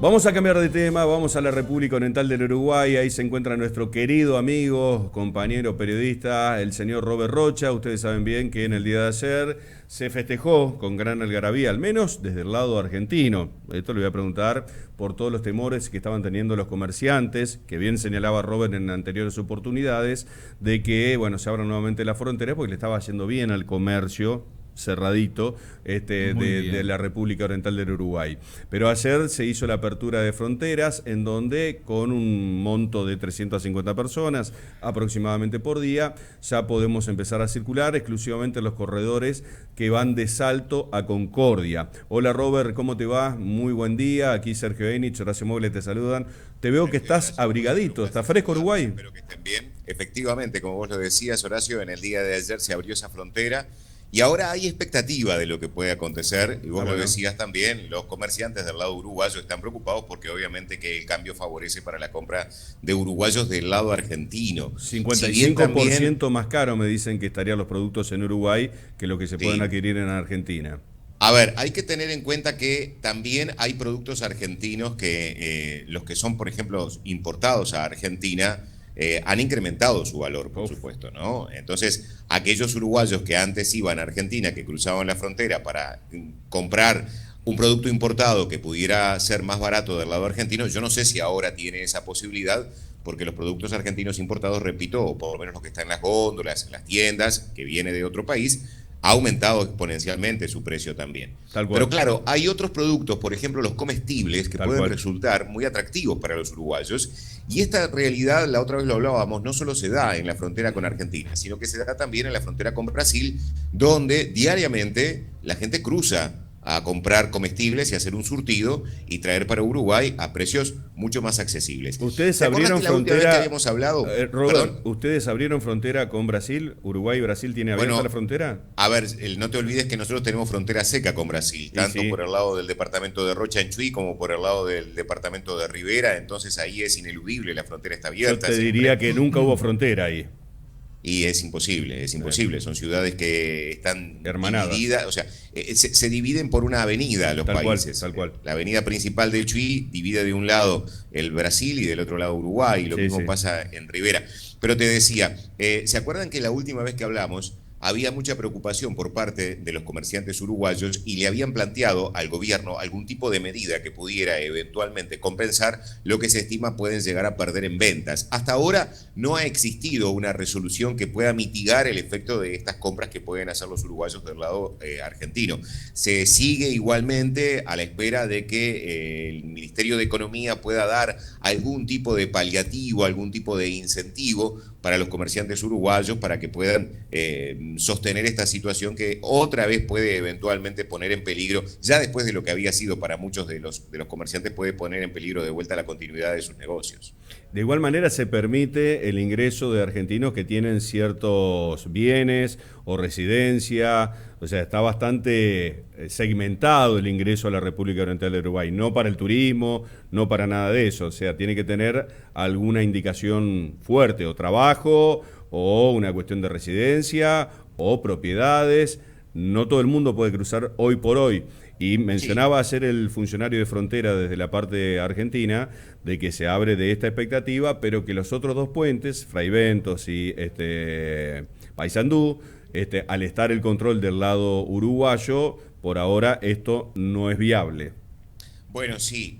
Vamos a cambiar de tema, vamos a la República Oriental del Uruguay. Ahí se encuentra nuestro querido amigo, compañero periodista, el señor Robert Rocha. Ustedes saben bien que en el día de ayer se festejó con gran algarabía, al menos desde el lado argentino. Esto le voy a preguntar por todos los temores que estaban teniendo los comerciantes, que bien señalaba Robert en anteriores oportunidades, de que se abran nuevamente las fronteras porque le estaba yendo bien al comercio cerradito de la República Oriental del Uruguay. Pero ayer se hizo la apertura de fronteras en donde con un monto de 350 personas aproximadamente por día ya podemos empezar a circular exclusivamente en los corredores que van de Salto a Concordia. Hola Robert, ¿cómo te va? Muy buen día, aquí Sergio Enich, Horacio Mogle te saludan. Te veo que estás abrigadito, ¿está fresco Uruguay? Espero que estén bien. Efectivamente, como vos lo decías, Horacio, en el día de ayer se abrió esa frontera. Y ahora hay expectativa de lo que puede acontecer, y vos lo decías también, los comerciantes del lado uruguayo están preocupados porque obviamente que el cambio favorece para la compra de uruguayos del lado argentino. 55% más caro me dicen que estarían los productos en Uruguay que lo que se pueden adquirir en Argentina. A ver, hay que tener en cuenta que también hay productos argentinos que los que son, por ejemplo, importados a Argentina, han incrementado su valor, por supuesto, ¿no? Entonces, aquellos uruguayos que antes iban a Argentina, que cruzaban la frontera para comprar un producto importado que pudiera ser más barato del lado argentino, yo no sé si ahora tiene esa posibilidad, porque los productos argentinos importados, repito, o por lo menos los que están en las góndolas, en las tiendas, que viene de otro país, ha aumentado exponencialmente su precio también. Pero claro, hay otros productos, por ejemplo los comestibles, que pueden resultar muy atractivos para los uruguayos. Y esta realidad, la otra vez lo hablábamos, no solo se da en la frontera con Argentina, sino que se da también en la frontera con Brasil, donde diariamente la gente cruza a comprar comestibles y hacer un surtido y traer para Uruguay a precios mucho más accesibles. ¿Ustedes abrieron frontera? Que habíamos hablado, Robert, ¿ustedes abrieron frontera con Brasil? ¿Uruguay y Brasil tiene abierta la frontera? A ver, no te olvides que nosotros tenemos frontera seca con Brasil, tanto por el lado del departamento de Rocha en Chuy como por el lado del departamento de Rivera, entonces ahí es ineludible, la frontera está abierta. Yo te diría que nunca hubo frontera ahí. Y es imposible, son ciudades que están hermanadas, divididas, o sea, se dividen por una avenida los países. Tal cual. La avenida principal del Chuy divide de un lado el Brasil y del otro lado Uruguay, y lo mismo pasa en Rivera. Pero te decía, ¿se acuerdan que la última vez que hablamos había mucha preocupación por parte de los comerciantes uruguayos y le habían planteado al gobierno algún tipo de medida que pudiera eventualmente compensar lo que se estima pueden llegar a perder en ventas? Hasta ahora no ha existido una resolución que pueda mitigar el efecto de estas compras que pueden hacer los uruguayos del lado argentino. Se sigue igualmente a la espera de que el Ministerio de Economía pueda dar algún tipo de paliativo, algún tipo de incentivo para los comerciantes uruguayos para que puedan sostener esta situación que otra vez puede eventualmente poner en peligro, ya después de lo que había sido para muchos de los comerciantes, puede poner en peligro de vuelta la continuidad de sus negocios. De igual manera se permite el ingreso de argentinos que tienen ciertos bienes o residencia, o sea, está bastante segmentado el ingreso a la República Oriental del Uruguay, no para el turismo, no para nada de eso, o sea, tiene que tener alguna indicación fuerte, o trabajo, o una cuestión de residencia, o propiedades. No todo el mundo puede cruzar hoy por hoy. Y mencionaba ayer el funcionario de frontera desde la parte argentina de que se abre de esta expectativa, pero que los otros dos puentes, Fraiventos y Paysandú, al estar el control del lado uruguayo, por ahora esto no es viable. Bueno, sí,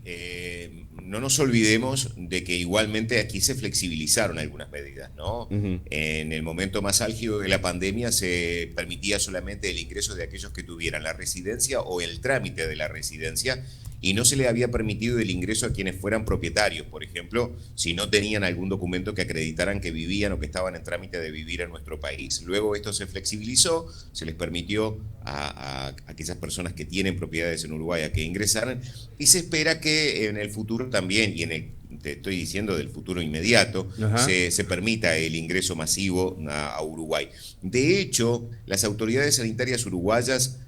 no nos olvidemos de que igualmente aquí se flexibilizaron algunas medidas, ¿no? En el momento más álgido de la pandemia se permitía solamente el ingreso de aquellos que tuvieran la residencia o el trámite de la residencia, y no se le había permitido el ingreso a quienes fueran propietarios, por ejemplo, si no tenían algún documento que acreditaran que vivían o que estaban en trámite de vivir en nuestro país. Luego esto se flexibilizó, se les permitió a aquellas personas que tienen propiedades en Uruguay a que ingresaran, y se espera que en el futuro también, y te estoy diciendo del futuro inmediato, se permita el ingreso masivo a Uruguay. De hecho, las autoridades sanitarias uruguayas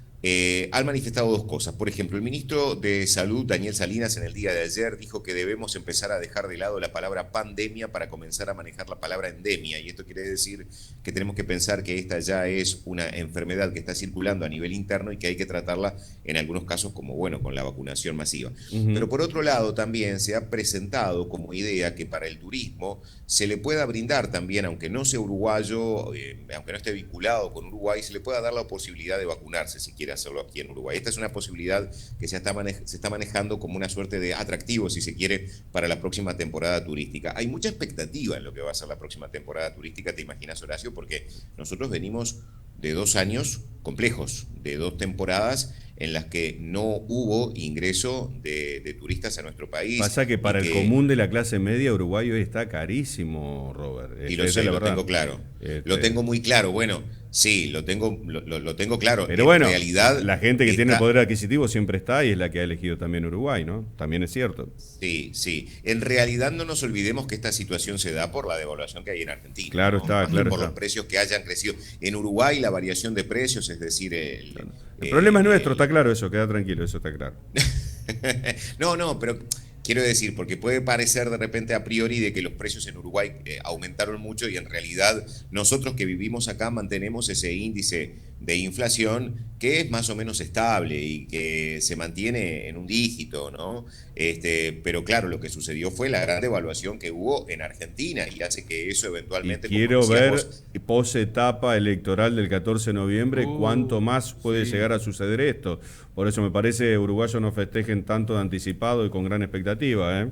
han manifestado dos cosas. Por ejemplo, el ministro de Salud, Daniel Salinas, en el día de ayer dijo que debemos empezar a dejar de lado la palabra pandemia para comenzar a manejar la palabra endemia. Y esto quiere decir que tenemos que pensar que esta ya es una enfermedad que está circulando a nivel interno y que hay que tratarla en algunos casos como, bueno, con la vacunación masiva. Pero por otro lado, también se ha presentado como idea que para el turismo se le pueda brindar también, aunque no sea uruguayo, aunque no esté vinculado con Uruguay, se le pueda dar la posibilidad de vacunarse si quiere hacerlo aquí en Uruguay. Esta es una posibilidad que se está manejando como una suerte de atractivo, si se quiere, para la próxima temporada turística. Hay mucha expectativa en lo que va a ser la próxima temporada turística, te imaginas, Horacio, porque nosotros venimos de 2 años complejos, de 2 temporadas en las que no hubo ingreso de turistas a nuestro país. Pasa que para el común de la clase media, Uruguay hoy está carísimo, Robert. Y lo sé, lo tengo claro. Lo tengo muy claro. Bueno, sí, lo tengo claro. Pero bueno, en realidad, la gente que tiene poder adquisitivo siempre está y es la que ha elegido también Uruguay, ¿no? También es cierto. Sí, sí. En realidad no nos olvidemos que esta situación se da por la devaluación que hay en Argentina. Claro, ¿no? Está, claro. Por los precios que hayan crecido. En Uruguay la variación de precios, es decir... El problema es nuestro, está claro eso, queda tranquilo, eso está claro. No, pero quiero decir, porque puede parecer de repente a priori de que los precios en Uruguay aumentaron mucho y en realidad nosotros que vivimos acá mantenemos ese índice de inflación que es más o menos estable y que se mantiene en un dígito, ¿no? Pero claro, lo que sucedió fue la gran devaluación que hubo en Argentina y hace que eso eventualmente... Y quiero ver, pos etapa electoral del 14 de noviembre, cuánto más puede llegar a suceder esto. Por eso me parece uruguayos no festejen tanto de anticipado y con gran expectativa, ¿eh?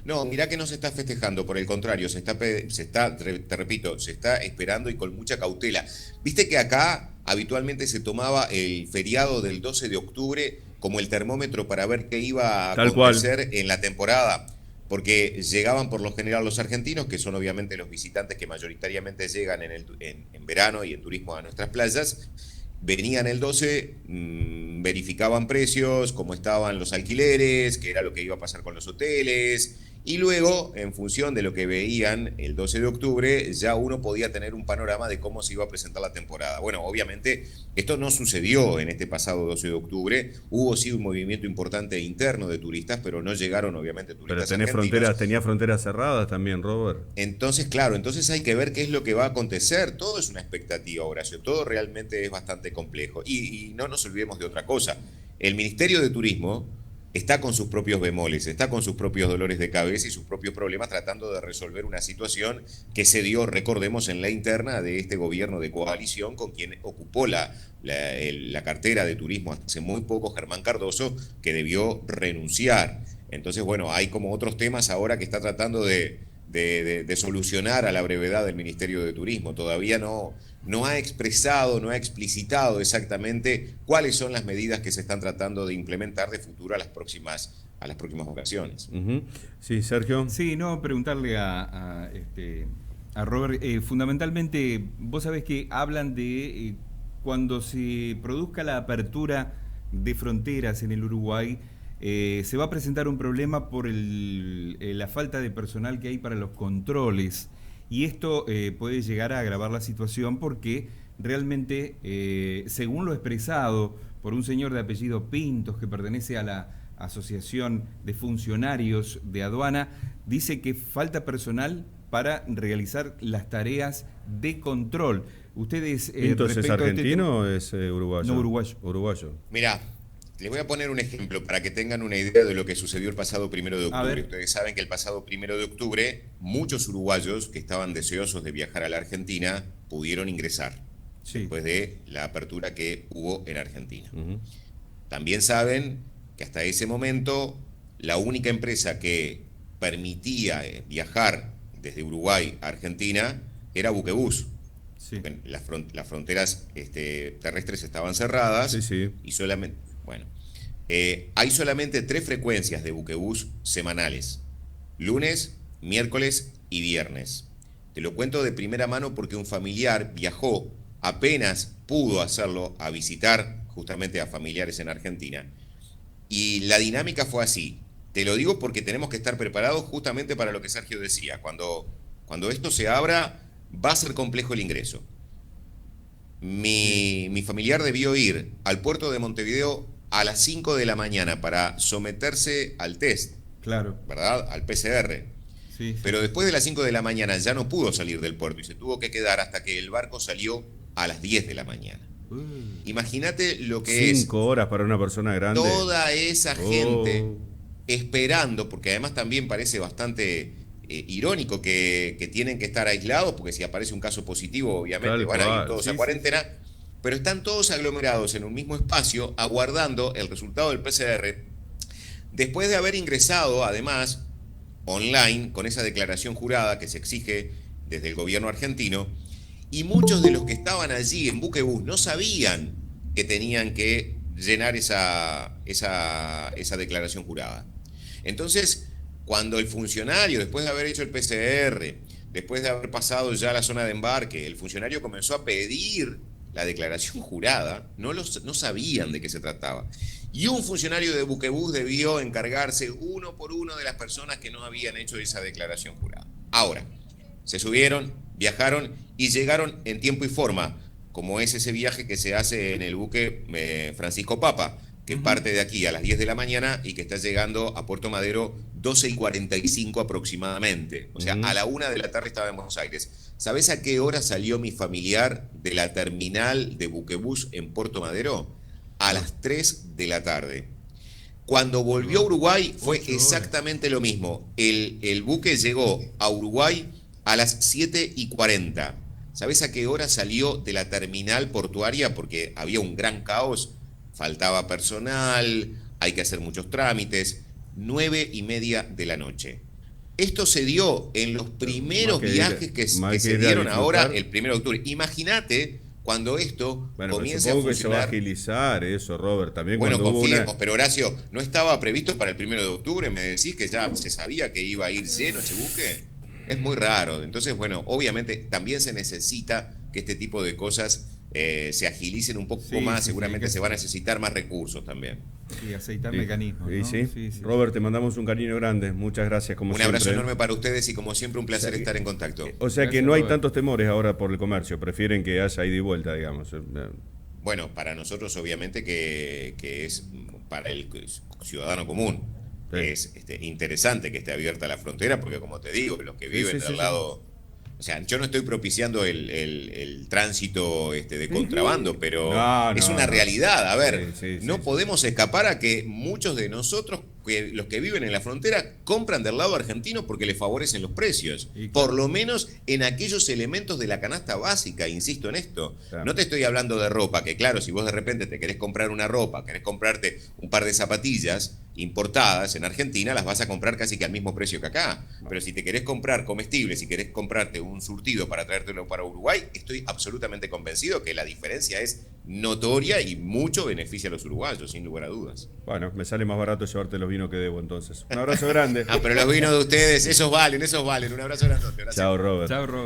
No, mirá que no se está festejando, por el contrario, te repito, se está esperando y con mucha cautela. Viste que acá habitualmente se tomaba el feriado del 12 de octubre como el termómetro para ver qué iba a acontecer en la temporada, porque llegaban por lo general los argentinos, que son obviamente los visitantes que mayoritariamente llegan en verano y en turismo a nuestras playas. Venían el 12, verificaban precios, cómo estaban los alquileres, qué era lo que iba a pasar con los hoteles, y luego, en función de lo que veían el 12 de octubre, ya uno podía tener un panorama de cómo se iba a presentar la temporada. Bueno, obviamente, esto no sucedió en este pasado 12 de octubre. Hubo sí un movimiento importante interno de turistas, pero no llegaron, obviamente, turistas argentinos. Tenía fronteras cerradas también, Robert. Entonces, claro, hay que ver qué es lo que va a acontecer. Todo es una expectativa, Horacio. Todo realmente es bastante complejo. Y no nos olvidemos de otra cosa. El Ministerio de Turismo está con sus propios bemoles, está con sus propios dolores de cabeza y sus propios problemas tratando de resolver una situación que se dio, recordemos, en la interna de este gobierno de coalición con quien ocupó la cartera de turismo hace muy poco, Germán Cardoso, que debió renunciar. Entonces, bueno, hay como otros temas ahora que está tratando de solucionar a la brevedad del Ministerio de Turismo. Todavía no ha expresado, no ha explicitado exactamente cuáles son las medidas que se están tratando de implementar de futuro a las próximas ocasiones. Sí, Sergio. Sí, no, preguntarle a Robert, fundamentalmente, vos sabés que hablan de cuando se produzca la apertura de fronteras en el Uruguay, se va a presentar un problema por la falta de personal que hay para los controles. Y esto puede llegar a agravar la situación porque realmente, según lo expresado por un señor de apellido Pintos, que pertenece a la Asociación de Funcionarios de Aduana, dice que falta personal para realizar las tareas de control. Ustedes... ¿Pintos es argentino o es uruguayo? No, uruguayo. Uruguayo. Mirá, les voy a poner un ejemplo para que tengan una idea de lo que sucedió el pasado 1 de octubre. Ustedes saben que el pasado 1 de octubre muchos uruguayos que estaban deseosos de viajar a la Argentina pudieron ingresar después de la apertura que hubo en Argentina. También saben que hasta ese momento la única empresa que permitía viajar desde Uruguay a Argentina era Buquebus. Sí. Las fronteras terrestres estaban cerradas y solamente... Bueno, hay solamente 3 frecuencias de Buquebus semanales: lunes, miércoles y viernes. Te lo cuento de primera mano porque un familiar viajó, apenas pudo hacerlo, a visitar justamente a familiares en Argentina. Y la dinámica fue así. Te lo digo porque tenemos que estar preparados justamente para lo que Sergio decía. Cuando esto se abra, va a ser complejo el ingreso. Mi familiar debió ir al puerto de Montevideo a las 5 de la mañana para someterse al test, Claro. ¿verdad? Al PCR. Sí, sí. Pero después de las 5 de la mañana ya no pudo salir del puerto y se tuvo que quedar hasta que el barco salió a las 10 de la mañana. Imagínate lo que es 5 horas para una persona grande. toda esa gente Oh. esperando, porque además también parece bastante irónico que tienen que estar aislados, porque si aparece un caso positivo, obviamente Tal van a ir cual. todos Sí, a sí, cuarentena, pero están todos aglomerados en un mismo espacio, aguardando el resultado del PCR, después de haber ingresado, además, online, con esa declaración jurada que se exige desde el gobierno argentino, y muchos de los que estaban allí en Buquebús no sabían que tenían que llenar esa declaración jurada. Entonces, cuando el funcionario, después de haber hecho el PCR, después de haber pasado ya la zona de embarque, el funcionario comenzó a pedir la declaración jurada, no sabían de qué se trataba. Y un funcionario de Buquebús debió encargarse uno por uno de las personas que no habían hecho esa declaración jurada. Ahora, se subieron, viajaron y llegaron en tiempo y forma, como es ese viaje que se hace en el buque Francisco Papa, que parte de aquí a las 10 de la mañana y que está llegando a Puerto Madero 12:45 aproximadamente. O sea, a la 1 de la tarde estaba en Buenos Aires. ¿Sabés a qué hora salió mi familiar de la terminal de Buquebús en Puerto Madero? A las 3 de la tarde. Cuando volvió a Uruguay fue 8 horas. exactamente lo mismo. El buque llegó a Uruguay a las 7:40. ¿Sabés a qué hora salió de la terminal portuaria? Porque había un gran caos, faltaba personal, hay que hacer muchos trámites. 9:30 de la noche. Esto se dio en los primeros Más que ir- viajes que más que se ir a dieron disfrutar. ahora el 1 de octubre. Imagínate cuando esto Bueno, pero comience a supongo que se va a funcionar. agilizar eso, Robert. También Bueno, cuando hubo confiemos, pero Horacio, ¿no estaba previsto para el 1 de octubre? ¿Me decís que ya se sabía que iba a ir lleno ese buque? Es muy raro. Entonces, bueno, obviamente también se necesita que este tipo de cosas se agilicen un poco Sí, más. sí, Seguramente sí, se van a necesitar más recursos también. Y aceitar Sí. mecanismos, Y ¿no? sí. Robert, te mandamos un cariño grande. Muchas gracias, como Un siempre. abrazo enorme para ustedes y como siempre un placer O sea que- estar en contacto. O sea que Gracias, no hay Robert. tantos temores ahora por el comercio. Prefieren que haya ida y vuelta, digamos. Bueno, para nosotros obviamente que es para el ciudadano común. Sí. Es interesante que esté abierta la frontera porque como te digo, los que viven sí, del sí. lado... O sea, yo no estoy propiciando el tránsito de contrabando, pero No, es no, una no. realidad. A ver, Sí, sí, no sí. podemos escapar a que muchos de nosotros, los que viven en la frontera, compran del lado argentino porque les favorecen los precios. Y claro. Por lo menos en aquellos elementos de la canasta básica, insisto en esto. Claro. No te estoy hablando de ropa, que claro, si vos de repente te querés comprar una ropa, querés comprarte un par de zapatillas importadas en Argentina, las vas a comprar casi que al mismo precio que acá. Pero si te querés comprar comestibles, si querés comprarte un surtido para traértelo para Uruguay, estoy absolutamente convencido que la diferencia es notoria y mucho beneficia a los uruguayos, sin lugar a dudas. Bueno, me sale más barato llevarte los vinos que debo entonces. Un abrazo grande. Ah, pero los vinos de ustedes, esos valen. Un abrazo grandote. Gracias. Chao, Robert. Chao, Robert.